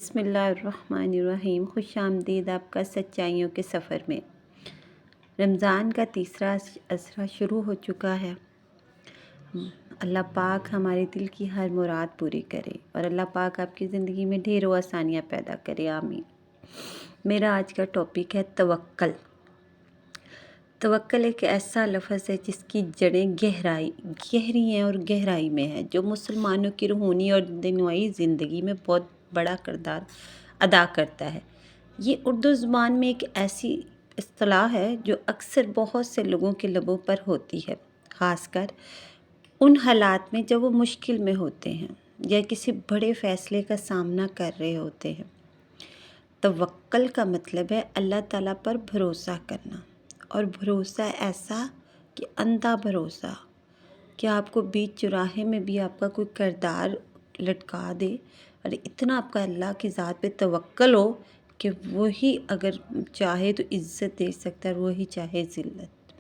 بسم اللہ الرحمن الرحیم۔ خوش آمدید آپ کا سچائیوں کے سفر میں۔ رمضان کا تیسرا عشرہ شروع ہو چکا ہے۔ اللہ پاک ہمارے دل کی ہر مراد پوری کرے اور اللہ پاک آپ کی زندگی میں ڈھیروں آسانیاں پیدا کرے، آمین۔ میرا آج کا ٹاپک ہے توکل۔ توکل ایک ایسا لفظ ہے جس کی جڑیں گہری ہیں اور گہرائی میں ہے، جو مسلمانوں کی روحانی اور دنیاوی زندگی میں بہت بڑا کردار ادا کرتا ہے۔ یہ اردو زبان میں ایک ایسی اصطلاح ہے جو اکثر بہت سے لوگوں کے لبوں پر ہوتی ہے، خاص کر ان حالات میں جب وہ مشکل میں ہوتے ہیں یا کسی بڑے فیصلے کا سامنا کر رہے ہوتے ہیں۔ توکل کا مطلب ہے اللہ تعالیٰ پر بھروسہ کرنا، اور بھروسہ ایسا کہ اندھا بھروسہ کہ آپ کو بیچ چوراہے میں بھی آپ کا کوئی کردار لٹکا دے، اور اتنا آپ کا اللہ کی ذات پہ توکل ہو کہ وہی اگر چاہے تو عزت دے سکتا ہے اور وہی چاہے ذلت۔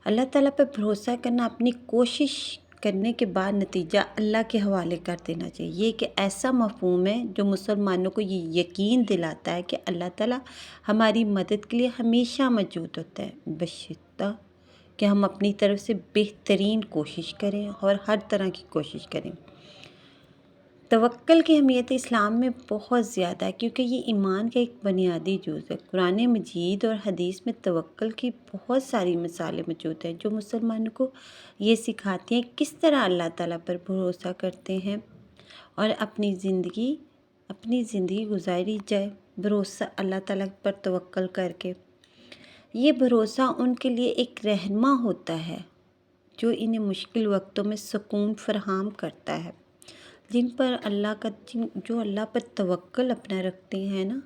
اللہ تعالیٰ پہ بھروسہ کرنا، اپنی کوشش کرنے کے بعد نتیجہ اللہ کے حوالے کر دینا چاہیے۔ یہ ایک ایسا مفہوم ہے جو مسلمانوں کو یہ یقین دلاتا ہے کہ اللہ تعالیٰ ہماری مدد کے لیے ہمیشہ موجود ہوتا ہے، بشرطیہ کہ ہم اپنی طرف سے بہترین کوشش کریں اور ہر طرح کی کوشش کریں۔ توکل کی اہمیت اسلام میں بہت زیادہ ہے، کیونکہ یہ ایمان کا ایک بنیادی جز ہے۔ قرآن مجید اور حدیث میں توکل کی بہت ساری مثالیں موجود ہیں جو مسلمانوں کو یہ سکھاتی ہیں کس طرح اللہ تعالیٰ پر بھروسہ کرتے ہیں اور اپنی زندگی گزاری جائے بھروسہ اللہ تعالیٰ پر توکل کر کے۔ یہ بھروسہ ان کے لیے ایک رہنما ہوتا ہے جو انہیں مشکل وقتوں میں سکون فراہم کرتا ہے۔ جو اللہ پر توکل اپنا رکھتے ہیں نا،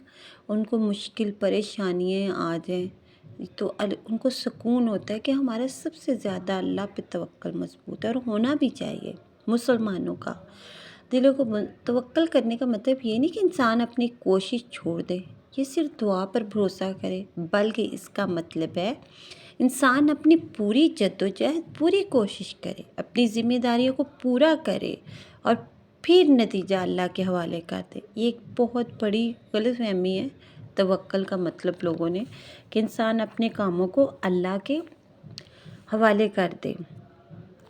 ان کو مشکل پریشانیاں آ جائیں تو ان کو سکون ہوتا ہے کہ ہمارا سب سے زیادہ اللہ پہ توکل مضبوط ہے، اور ہونا بھی چاہیے مسلمانوں کا۔ دلوں کو توکل کرنے کا مطلب یہ نہیں کہ انسان اپنی کوشش چھوڑ دے، یہ صرف دعا پر بھروسہ کرے، بلکہ اس کا مطلب ہے انسان اپنی پوری جدوجہد، پوری کوشش کرے، اپنی ذمہ داریوں کو پورا کرے اور پھر نتیجہ اللہ کے حوالے کر دے۔ یہ ایک بہت بڑی غلط فہمی ہے توکل کا مطلب لوگوں نے، کہ انسان اپنے کاموں کو اللہ کے حوالے کر دے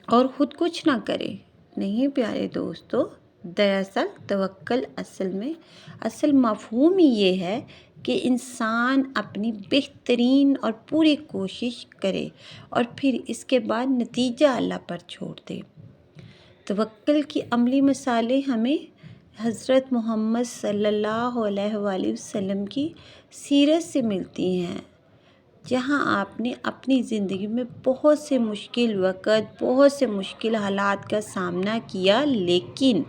اور خود کچھ نہ کرے۔ نہیں پیارے دوستو، دراصل توکل اصل مفہوم ہی یہ ہے کہ انسان اپنی بہترین اور پوری کوشش کرے اور پھر اس کے بعد نتیجہ اللہ پر چھوڑ دے۔ توکل کی عملی مثالیں ہمیں حضرت محمد صلی اللہ علیہ وآلہ وسلم کی سیرت سے ملتی ہیں، جہاں آپ نے اپنی زندگی میں بہت سے مشکل وقت، بہت سے مشکل حالات کا سامنا کیا، لیکن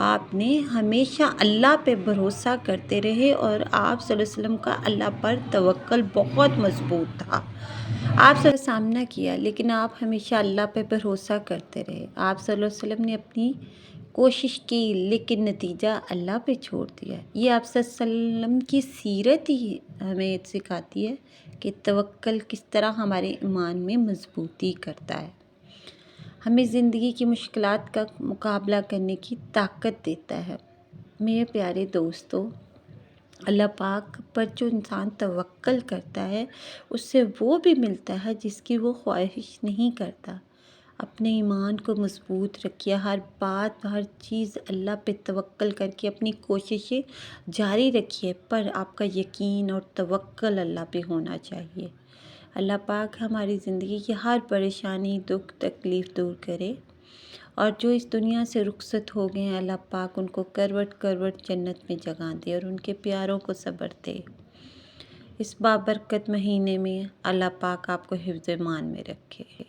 آپ نے ہمیشہ اللہ پہ بھروسہ کرتے رہے، اور آپ صلی اللہ علیہ وسلم کا اللہ پر توکل بہت مضبوط تھا۔ آپ سے سامنا کیا لیکن آپ ہمیشہ اللہ پہ بھروسہ کرتے رہے۔ آپ صلی اللہ علیہ وسلم نے اپنی کوشش کی لیکن نتیجہ اللہ پہ چھوڑ دیا۔ یہ آپ صلی اللہ علیہ وسلم کی سیرت ہی ہمیں سکھاتی ہے کہ توکل کس طرح ہمارے ایمان میں مضبوطی کرتا ہے، ہمیں زندگی کی مشکلات کا مقابلہ کرنے کی طاقت دیتا ہے۔ میرے پیارے دوستو، اللہ پاک پر جو انسان توکل کرتا ہے اس سے وہ بھی ملتا ہے جس کی وہ خواہش نہیں کرتا۔ اپنے ایمان کو مضبوط رکھیے، ہر بات، ہر چیز اللہ پہ توکل کر کے اپنی کوششیں جاری رکھیے، پر آپ کا یقین اور توکل اللہ پہ ہونا چاہیے۔ اللہ پاک ہماری زندگی کی ہر پریشانی، دکھ، تکلیف دور کرے، اور جو اس دنیا سے رخصت ہو گئے ہیں اللہ پاک ان کو کروٹ کروٹ جنت میں جگہ دے اور ان کے پیاروں کو صبر دے۔ اس بابرکت مہینے میں اللہ پاک آپ کو حفظ ایمان میں رکھے۔